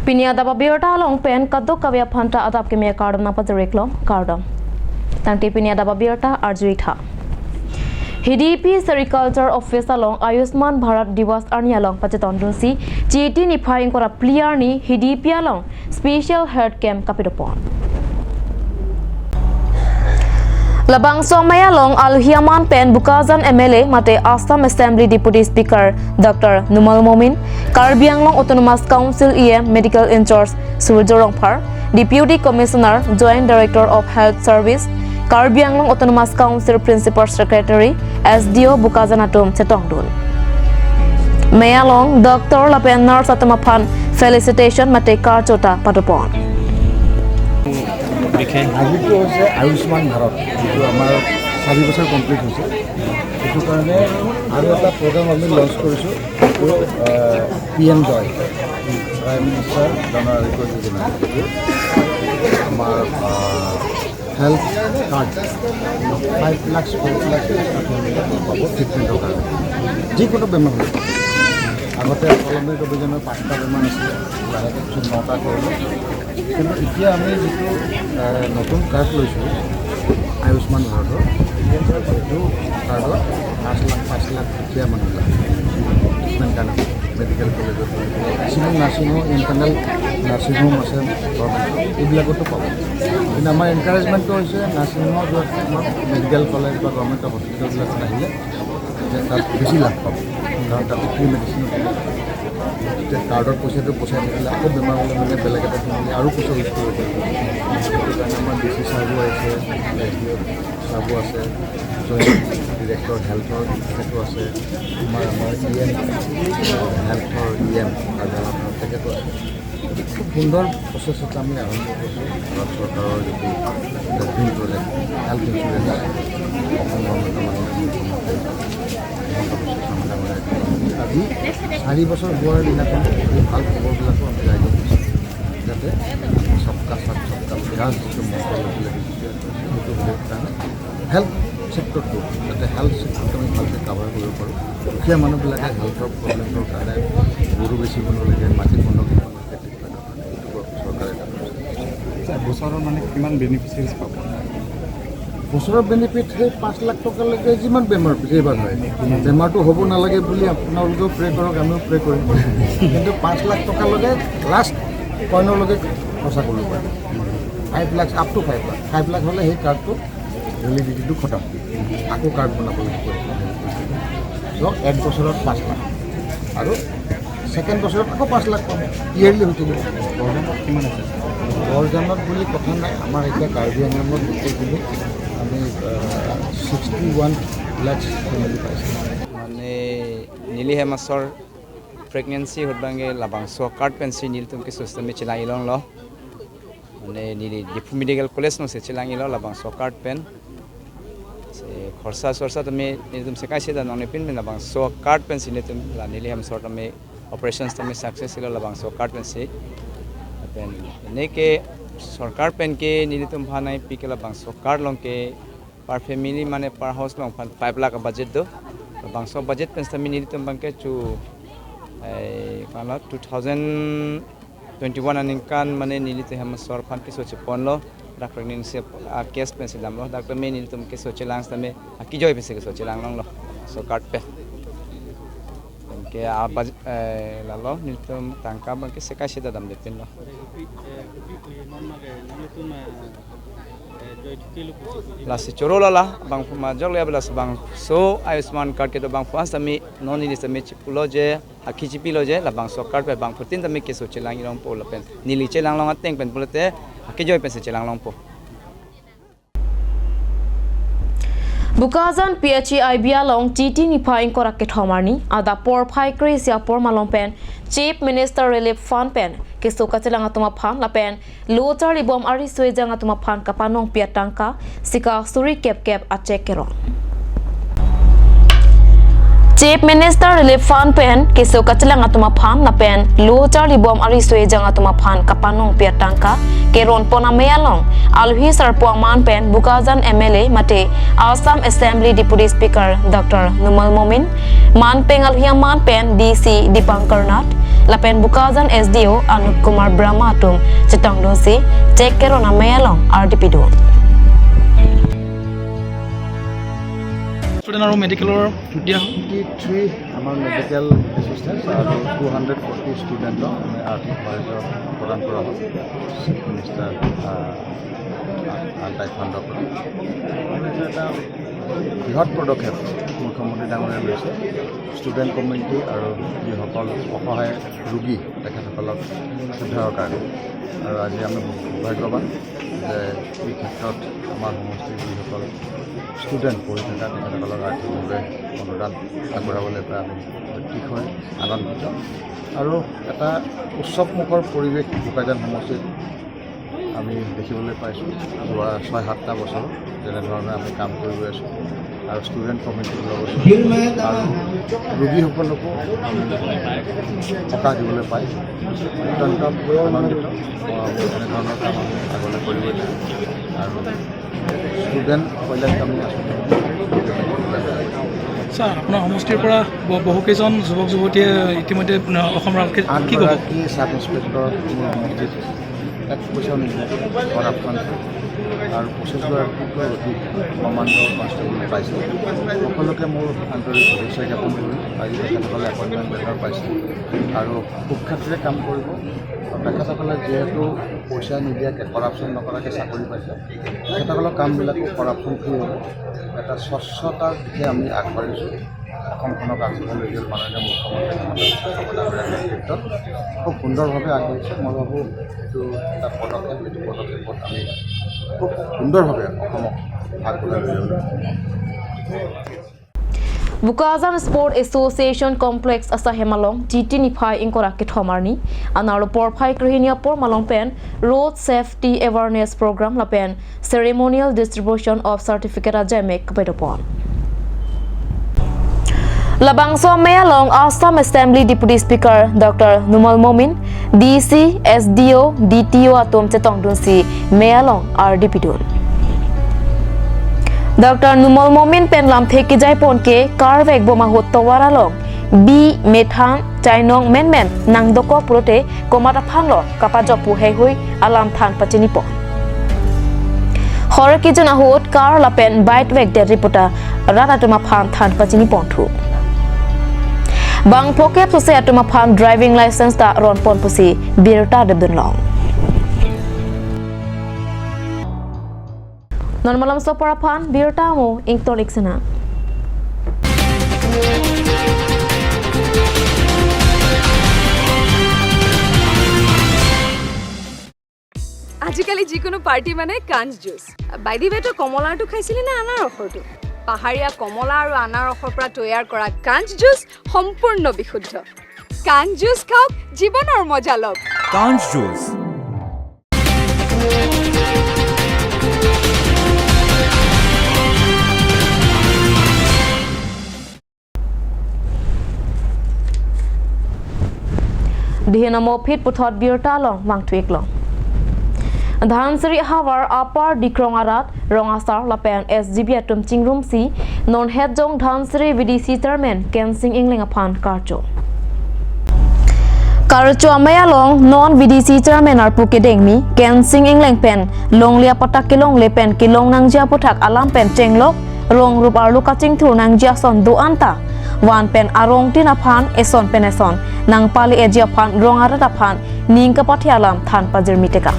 Pinia da babirta long pen kadok kavya phanta adap ke me kardam na pajareklom kardam. Tangti pinia da babirta arjuitha. HDP Sericulture Office along Ayushman Bharat Divas Arni along Pacheton Dunsi, GT ni phaing kora pliar ni HDP along Special Health Camp kapitopon. Labang Somaya long Alhiaman Pen Bukazan MLA mate Assam Assembly Deputy Speaker Dr. Numal Momin, Karbi Anglong Autonomous Council EM Medical In Charge Surjorong Par, Deputy Commissioner Joint Director of Health Service, Karbi Anglong Autonomous Council Principal Secretary SDO Bukazan Atom Chetongdul. Mayalong Dr. Lapen Nurse Atamapan Felicitation mate Karchota Patopon. আজিটো হৈছে আয়ুষ্মান ভাৰত যিটো আমাৰ 4 বছৰ complete হৈছে সেইটো কাৰণে আৰু এটা প্ৰগ্ৰাম আমি লঞ্চ কৰিছোঁ PM জয় প্ৰাইম মিনিষ্টাৰ জন আৰোগ্য যোজনা আমাৰ হেল্থ কাৰ্ড 5 লাখ 4 লাখ পাব ট্ৰিটমেণ্টৰ কাৰণে যিকোনো বেমাৰ হ'লে আগতে অকলমে অভিযানৰ 5টা বেমাৰ আছিলে লাহেকৈ 9টা কৰিলোঁ কিন্তু এতিয়া আমি যিটো নতুন কাৰ্ড লৈছোঁ আয়ুষ্মান ভাৰতৰ সেইটো কাৰ্ডত 5 লাখ টকীয়া মানুহ ট্ৰিটমেণ্ট কাৰণে মেডিকেল কলেজত কিছুমান nursing home internal nursing home আছে গভৰ্ণমেণ্ট এইবিলাকতো পাব কিন্তু আমাৰ এনকাৰেজমেণ্টটো হৈছে নাৰ্ছিং হোমৰ য'ত আমাৰ মেডিকেল কলেজ বা গভৰ্ণমেণ্টৰ হস্পিটেলবিলাক নাহিলে যে তাত বেছি লাভ পাব কাৰণ তাতে ফ্ৰী মেডিচিনো এতিয়া কাৰ্ডৰ পইচাটো পইচাই থাকিলে আকৌ বেমাৰ হ'লে মানে বেলেগ এটা কিনিলে আৰু পইচা ইউজ কৰিব পাৰিব সেইটো কাৰণে আমাৰ DC চাৰ্বো আছে SDO চাৰ্বো আছে জইণ্ট ডিৰেক্টৰ হেল্থৰ তেখেতো আছে আমাৰ EM হেল্থৰ EM কাৰ্যালয়ৰ তেখেতো আছে খুব সুন্দৰ প্ৰচেছ এটা আমি আৰম্ভ কৰিছোঁ ভাৰত চৰকাৰৰ যিটো green project health insurance Assam গভৰ্ণমেণ্টৰ মানুহে আজি 4 বছৰ হোৱাৰ দিনাখন এই ভাল খবৰবিলাকো আমি ৰাইজক দিছোঁ যাতে সবকা সাথ সবকা বিকাশ যিটো মন্ত্ৰ ল'বলৈ সেইটো হ'বৰ কাৰণে হেল্থ চেক্টৰটো যাতে হেল্থ চেক্টৰটো আমি ভালকৈ কাভাৰ কৰিব পাৰোঁ দুখীয়া মানুহবিলাকে হেল্থৰ প্ৰব্লেমৰ কাৰণে গৰু বেচিব নালাগে মাটি বন্ধক দিব নালাগে ট্ৰিটমেণ্টৰ কাৰণে এইটো চৰকাৰে বছৰৰ মানে কিমান বেনিফিচিয়াৰিজ পাব বছৰৰ বেনিফিট সেই 5 লাখ টকালৈকে যিমান বেমাৰ যেইবাৰ হয় বেমাৰটো হ'ব নালাগে বুলি আপোনালোকেও প্ৰে কৰক আমিও প্ৰে কৰিম কিন্তু 5 লাখ টকালৈকে লাষ্ট পইণ্টলৈকে খৰচা কৰিব পাৰে 5 লাখ আপ টু 5 লাখ হ'লে সেই কাৰ্ডটো ভেলিডিটিটো খতম আকৌ কাৰ্ড বনাবলৈ চ' 1 বছৰত 5 লাখ আৰু ছেকেণ্ড বছৰত আকৌ 5 লাখ পাব ইয়েৰলি হৈ থাকিব বৰজানত কিমান আছে বৰজানত বুলি কথা নাই আমাৰ এতিয়া কাৰ্বি আংলঙত গোটেইখিনি আমি 61 লাখ ফেমিলি পাইছোঁ মানে নীলি হেমাছৰ প্ৰেগনেন্সি হতবাঙ্গে লাবাংশ কাৰ্ড পেন্সি নীল তুমকে সুস্থমি চিলাঙিলং ল মানে নীলি ডিফু মেডিকেল কলেজ নছে চিলাঙিল লাবাংশ কাৰ্ড পেন খৰচা সৰসা তুমি নীলতুম সেকাইছে দা ননে পিন লাবাংশ কাৰ্ড পেন্সি নীলতুম নীলি হেমাছৰ তুমি অপাৰেশনস তুমি সাকসেস ছিল লাবাংশ কাৰ্ড পেন্সি পেন নেকে सरकार पेन के नीलितुम भाई पिकेला बांसो कार्ड लों के पर फैमिली माने पर हाउस लों 5 लाख बजट दो बांसो बजट पेन समी नीलितुम बंके चु काला 2021 अनिकान माने नीलित हम सर फन के सोचे पनलो डॉक्टर ने से केस पेन से दामलो डॉक्टर में नीलितुम के सोचे लांग तमे की जोय पे से सोचे लांग लो सो कार्ड पे के आ लालो नीलितुम तांका बंके से कासे दाम दे पेन लो लासी चोरोला बांग फमा जगले बलास बांग सो आयुष्मान कार्ड के तो बांग फास्ट तमी नॉन इनिस तमी चिपुलो जे आखि चिपिलो जे ला बांग सो कार्ड पे बांग फतिन तमी के सो चेलांग रंग पो लपेन नीली चेलांग लंग तेंग पेन बोलते आखि जोय पे से चेलांग लंग पो Bukazan PHEIBA long GT ni phaing korak ke thomarni ada por phai krisia por malong pen Chief Minister Relief Fund pen ke soka chelang atuma phan la pen lochar ibom ari soi jang atuma phan kapanong piatangka sika suri kep achek kerong Chief Minister Relief Fund pen ke soka chelang atuma phan la pen lochar ibom ari soi jang atuma phan kapanong piatangka keron pona meyalong alhi sarpuangman pen Bukazan MLA mate Assam Assembly Deputy Speaker Dr. Numal Momin Man Pengal Hiaman Pen DC Dipankar Nath lapen Bukazan SDO Anup Kumar Brahma atum cetong dosi cek kerona mayalong RDP do student আৰু মেডিকেলৰ দিয়া 23 আমাৰ medical assistant আৰু 240 ষ্টুডেণ্টক আমি আৰ্থিক সাহায্য প্ৰদান কৰা হ'ল চিফ মিনিষ্টাৰ আন্তাই ফাণ্ডৰ পৰা এইটো এটা বৃহৎ পদক্ষেপ মুখ্যমন্ত্ৰী ডাঙৰীয়াই লৈছে ষ্টুডেণ্ট কমিউনিটি আৰু যিসকল অসহায় ৰোগী তেখেতসকলক উদ্ধাৰৰ কাৰণে আৰু আজি আমি ভাগ্যৱান যে এই ক্ষেত্ৰত আমাৰ সমষ্টিৰ যিসকল ষ্টুডেণ্ট পঢ়ি থকা তেখেতসকলক আৰ্থিকভাৱে অনুদান আগবঢ়াবলৈ পাই আমি অতিশয় আনন্দিত আৰু এটা উৎসৱমুখৰ পৰিৱেশ বোকাজান সমষ্টিত আমি দেখিবলৈ পাইছোঁ যোৱা 6-7টা বছৰ যেনেধৰণে আমি কাম কৰি গৈ আছোঁ আৰু ষ্টুডেণ্ট কমিটিৰ লগত আৰু ৰোগীসকলকো আমি সকাহ দিবলৈ পাই অত্যন্ত আনন্দিত এনেধৰণৰ কাম আমি আগলৈ কৰিব লাগিব আৰু ষ্টুডেণ্ট কল্যাণকামী আঁচনি আচ্ছা আপোনাৰ সমষ্টিৰ পৰা বহুকেইজন যুৱক যুৱতীয়ে ইতিমধ্যে অসম ৰাজ্যিক কি ক'ব 8গৰাকী ছাব ইন্সপেক্টৰ মোৰ সমষ্টিত 1 পইচাও নিদিয়ে কৰাপশ্যন আৰু 25গৰাকীতকৈ অধিক কমাণ্ডৰ কনষ্টেবল পাইছে সকলোকে মোৰ আন্তৰিক শুভেচ্ছা জ্ঞাপন কৰিলোঁ আজি তেখেতসকলে এপইণ্টমেণ্ট লেটাৰ পাইছে আৰু সুখ্যাতিৰে কাম কৰিব আৰু তেখেতসকলে যিহেতু পইচা নিদিয়াকৈ কৰাপশ্যন নকৰাকৈ চাকৰি পাইছে তেখেতসকলৰ কামবিলাকো কৰাপশ্যন ফ্ৰী হ'ব এটা স্বচ্ছতাৰ দিশে আমি আগবাঢ়িছোঁ অসমখনক আগবঢ়াই লৈ গ'ল মাননীয় মুখ্যমন্ত্ৰী হিমন্ত নেতৃত্বত খুব সুন্দৰভাৱে আগবাঢ়িছে মই ভাবোঁ এইটো এটা পদক্ষেপ এইটো পদক্ষেপত আমি খুব সুন্দৰভাৱে অসমক আগবঢ়াই লৈ যাব Bukazan Sport Association Complex asa hemalong GT nifai ingkora ke thomarni anaro porphai krihinia por malong pen road safety awareness program la pen ceremonial distribution of certificate ajemek pedopon Labangso Mayalong Assam Assembly Deputy Speaker Dr. Numal Momin DC SDO DTO atom chetong dunsi Mayalong RDP dun Dr. Numal Momin penlam theki jai ponke karvek boma hotawara long B methang chainong menmen nangdoko purote komata phanglo kapajo pu hei hui alam than pachini po hor kijona hot kar lapen bite vek de reporter rata tuma phan than pachini ponthu bang poke pose atuma phan driving license ta ron pon pusi birta debdun long Normalam so para pan birta mo ingtolik sana আজিকালি যিকোনো party মানে কাঞ্জ juice বাইদি বেটো কমলাটো খাইছিলি না আনাৰ ৰসটো পাহাৰীয়া কমলা আৰু আনাৰ ৰসৰ পৰা তৈয়াৰ কৰা কাঞ্জ জুচ সম্পূৰ্ণ বিশুদ্ধ কাঞ্জ জুচ খাওক জীৱনৰ মজা লওক কাঞ্জ juice Dihinamo pit puthot birta long mangtwik long Dhansari Hawar Upper Dikrongarat Rongasar Lapen SGB atum chingrum si non head jong Dhansari VDC chairman Kensing Ingling upon Karcho Karcho Amayalong non VDC chairman ar puke dengmi Kensing Ingling pen long lia patak kilong le pen kilong nangjia puthak alam pen chenglok rong rup arlu kaching thur nangjia son do anta wan pen arong tin aphan eson pen eson nang pali eji aphan rong arat aphan ning ka pathi alam than pajir miteka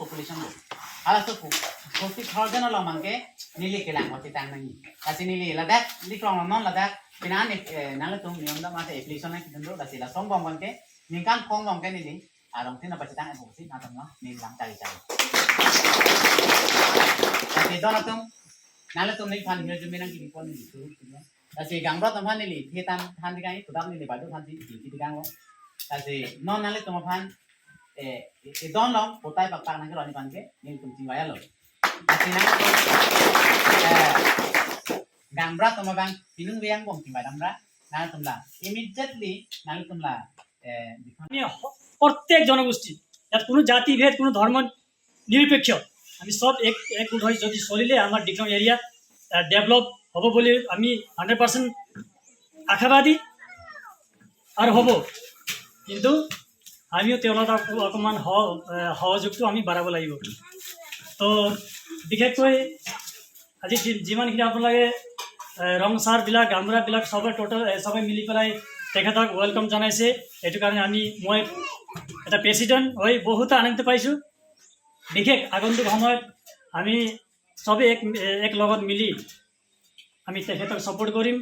population ala to 40,000 lo mangke nili kelang oti tang nang kasi nili ladak likrong non ladak pinan nala tum niom da mate application na kidendo da sila song bong bangke ningkan khong bong ke nili arong tin apa citang ebo si na tama nil lang cari cari kasi dona tum nala tum nil phan mir juminang ki pon ni tu kasi gangro tam phan nili thetan phan dikai kudam nili badu phan ti digang lo kasi non nala tum phan don long potai pak pak nang roni panke nil tum tiwaya lo kasi nang gambra toma bang pinung biang bong timbay damra nang tum la immediately nang tum la প্রত্যেক জনগোষ্ঠী ইয়াত কোনো জাতি ভেদ কোনো ধর্ম নিরপেক্ষ আমি সব একগোট হৈ যদি চলিলে আমাৰ ডিক্ৰং এৰিয়া ডেভেলপ হ'ব বুলি আমি 100% আশাবাদী আৰু হ'ব, কিন্তু আমিও তেওঁলোকক অকণমান সহযোগটো আমি বাঢ়াব লাগিব। তো বিশেষকৈ আজি যিমানখিনি আপোনালোকে ৰংচাৰবিলাক গামোৰাবিলাক সবে মিলি পেলাই তেখেতক ৱেলকাম জনাইছে। সেইটো কাৰণে মই এটা প্ৰেচিডেণ্ট হৈ বহুত আনন্দ পাইছোঁ। বিশেষ আগন্তুক সময়ত আমি চবে এক লগত মিলি আমি তেখেতক ছাপোৰ্ট কৰিম।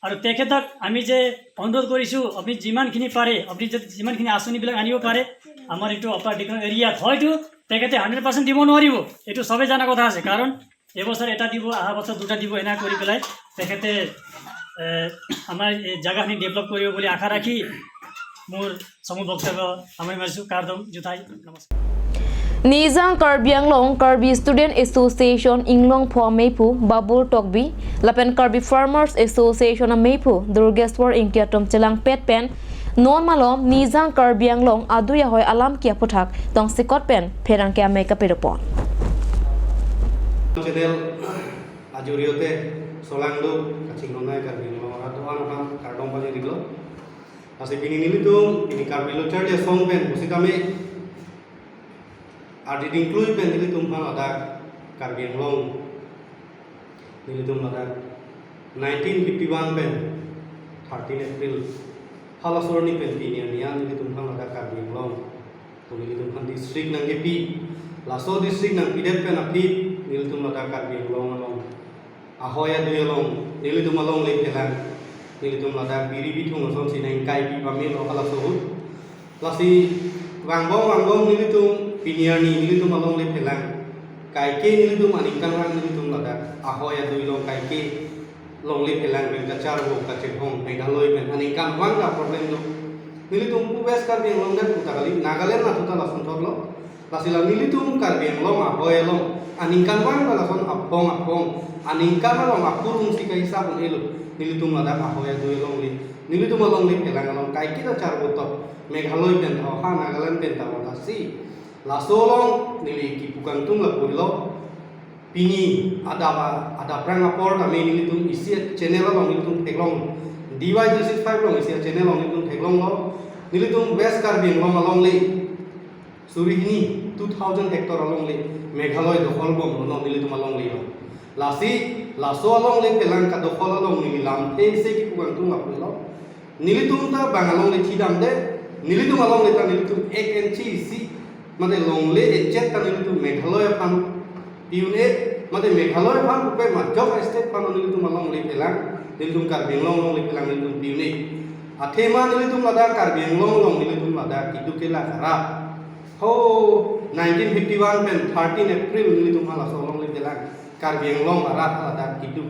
আৰু তেখেতক আমি যে অনুৰোধ কৰিছোঁ, আপুনি যিমানখিনি পাৰে, আপুনি যদি যিমানখিনি আঁচনিবিলাক আনিব পাৰে আমাৰ এইটো আপাৰ ডিক্ৰন এৰিয়াত, হয়তো তেখেতে 100% দিব নোৱাৰিব, এইটো চবেই জনা কথা আছে। কাৰণ এবছৰ এটা দিব, অহা বছৰ দুটা দিব, এনে কৰি পেলাই তেখেতে আমাৰ এই জেগাখিনি ডেভেলপ কৰিব বুলি আশা ৰাখি মোৰ চমু বক্তব্য সামৰি মাৰিছোঁ। কাৰ্ডম জোতাই নমস্কাৰ। Nizang Karbi Anglong Karbi Student Association Inglong Pho Meipu Babur Tokbi Lapen Karbi Farmers Association Meipu Durgeswar Ingkiatom Chelang Pet Pen Non Malom Nizang Karbi Anglong Aduya Hoy Alam Kia Puthak Tong Sikot Pen Pherang Kia Make Pirupon Channel Ajuriote Solangdo Kachingonai Karbi Anglong Atuan Kardom Pali Riglo Asik ini nilitum ini Karbi Lo Charlie Song Pen Pusikame Ada include pen nilitum hal ada Karbi Anglong nilitum ada 1951 pen 13 April Halasorni pen nian nilitum hal ada Karbi Anglong to nilitum hal district nang gepi laso district nang pidet pen api nilitum ada Karbi Anglong along ahoya doyalong nilitum along le pelan nilitum ada biri bitung lason sinang kai pi pamil halasohut lasi wangbong nilitum Piniani nilitum along le pelang kaike nilitum aningkan rang nilitum lada ahoya doilong kaike long le pelang ben kacar bo kachepong megaloi ben aningkan wang ga problem do nilitum pubes Karbi Anglong dan putakali Nagaland na tuta lason thorlo lasila nilitum Karbi Anglong ahoya long aningkan wang ga lason apong aningkan long apurung si kaisa pun elo nilitum lada ahoya doilong le nilitum along le pelang along kaike ta char bo to megaloi ben ha Nagaland ben ta si Lasolong nili kipukan tung lapuilo pini ada prangapor kami nilitum isi channel long nilitum teglong DY365 long isi channel long nilitum teglong lo nilitum West Karbi Anglong along le surihini 2000 hectare along le Meghaloi dokhol bom no nilitum along le lasi laso along le pelang ka dokhol along nilam te se kipukan tung lapuilo nilitum ta bangalong le thidam de nilitum along le ta nilitum 1 inch isi Mate longle echet tan itu Meghalaya pan piune mate Meghalaya pan upe majok state pan itu malong le pelang nilitum Karbi Anglong long le pelang nilitum piune athema nilitum lada Karbi Anglong long nilitum lada idukela kara ho 1951 pen 13 April nilitum hala solong le pelang Karbi Anglong arat lada iduk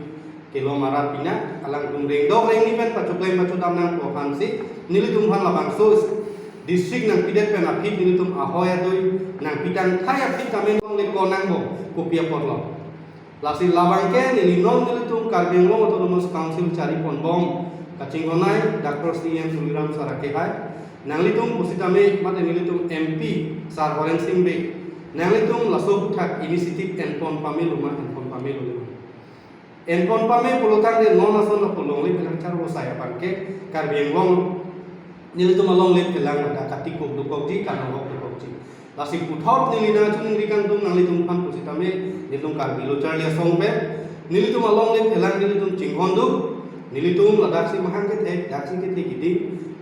kilo marat pina alang tum reng dok reng ni pen pacuklai pacudam nang provinsi nilitum hala bangso district nang pidet pen apit nilitum ahoya doi nang pitang thaya pit kamen long le konang bo kopia porlo lasi labangke nilinom nilitum Karbi Anglong Autonomous Council cari ponbom kacinggonai Dr. CM Suliram Sarakehai nang litum pusitame mate nilitum MP Sar Horen Singbe nang litum laso buthak initiative enpon pamilu enpon pame pulutang de non ason la pulong le pelang char bo saya panke Karbi Anglong nilitum along le pelang ada katikok dukokji kanong dukokji lasi puthot nilina chung rikang tung nalitum pan pusitame nilitum Karbi Lo Charlie Songbe nilitum along le pelang nilitum Chinghondu nilitum ladaksi mahang ke the daksi ke the gidi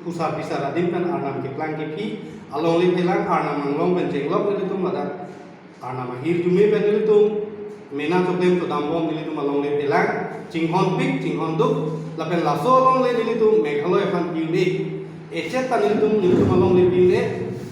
pusar bisa radim kan arnam ke plang ke pi along le pelang arnam Anglong ben jenglok nilitum ladak arnam ahir jume ben nilitum mena choklem to dambom nilitum along le pelang Chinghon pik Chinghondu lapen laso along le nilitum Meghalaya pan piune echet tan nilitum along le piune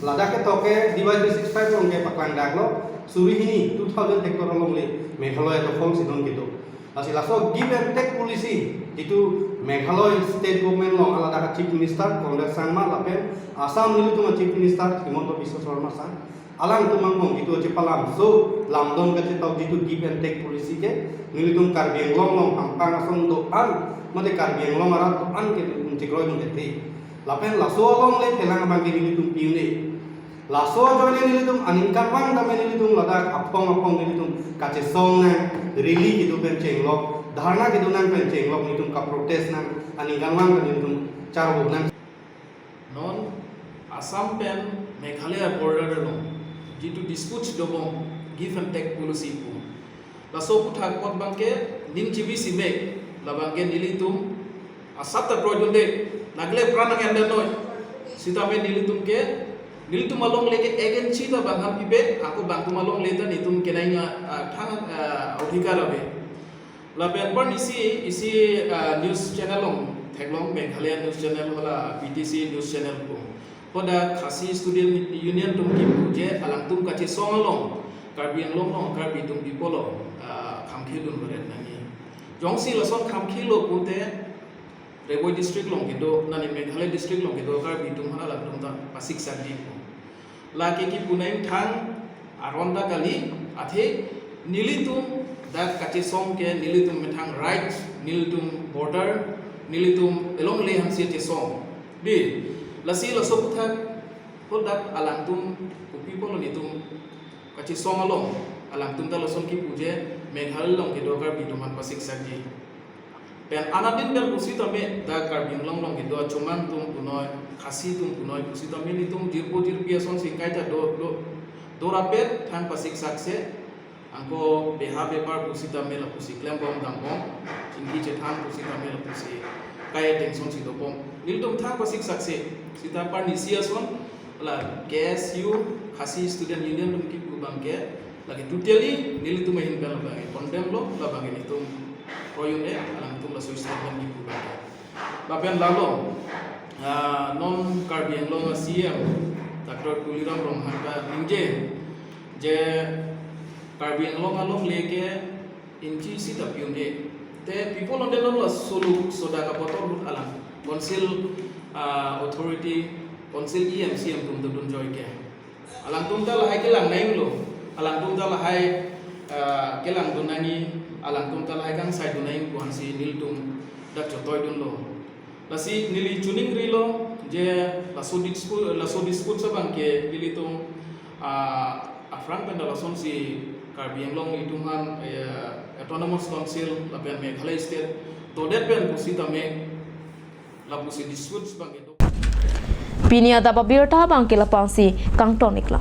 ladake toke DY365 long ke paklang daglo surihini 2000 hectare along le Meghalaya to khong sidon gitu lasi laso give and take policy itu Meghalaya state government long alada chief minister Congress Sangma lapen Assam nilitum chief minister Himanta Biswa Sarma sang alang tumang mong itu cepalam so lamdon ke tau itu give and take policy ke nilitum Karbi Anglong long hampang asong doan mate Karbi Anglong arat doan ke cikroi mungete lapen laso along le pelang abang ke nilitum piune laso joine nilitum aningkan bang dame nilitum ladak apong nilitum kace song na rili gitu pen cenglok dharna gitu nang pen cenglok nilitum ka protest nang ani ganglang kan itu cara bukan non Assam pen Meghalaya border lo jitu dispute dobong give and take policy po la so puthak pot bangke nin chibi sime la bangke nilitum asapta projunde nagle pranang ende noy sitame nilitum ke nilitum along leke agency ta bangham pibe aku bangtu malong leta nitum kenainya thang adhikar abe la ben par isi news channel long theklong Meghalaya news channel hola BTC news channel ko pada khasi student union tum ki puje alang tum kache songalong karbi anglong long karbi tum bipolo khamkhe dun baren nani jongsi lason khamkhe lo punte Reboi district long kido nani Meghalaya district long kido karbi tum hana lam tum ta pasik sadi la ke ki punaim thang aronda kali athe nilitum da kache song ke nilitum methang right nilitum border nilitum elong le hamsi te song bi lasi laso puthak hodak alang tum kupi polo nitum kachi song along alang tum ta lason ki puje Meghalaya long ki dokar bituman pasik sagi pen anadin bel pusi tame da karbin long long ki do chuman tum punoi khasi tum punoi pusi tame nitum jirpo jirpiason singkai ta do rapet thang pasik sakse angko beha bepar pusi tame la pusi klem bom dangong ingki che thang pusi tame la pusi kaya tension si dopom niltum thang pasik sakse sita par nisiason la KSU khasi student union tum ki bangke lagi totally nilitum hin bel bangi condemn lo la bangi nitum proyune alang tum la social ki bangke bapen lalo non karbiang lo CM Dr. Tuliram Romhanta ningje je karbiang lo ngalong leke inci si tapiunde te people on the lo solu soda ka potor alang council authority council EMCM tum tum joy ke alang tum ta lahai ke lang naing lo alang tum ta lahai ke lang dunani alang tum ta lahai kang sai dunaing kuan si nil tum dak chotoy dun lo lasi nili chuning ri lo je laso dispute sa bangke nili tum afran pen lason si karbiang long itumhan autonomous council la pen Meghalaya state to det pen pusi tame la pusi disputes bangke Pinia da babirta bangke lapangsi kang tonik la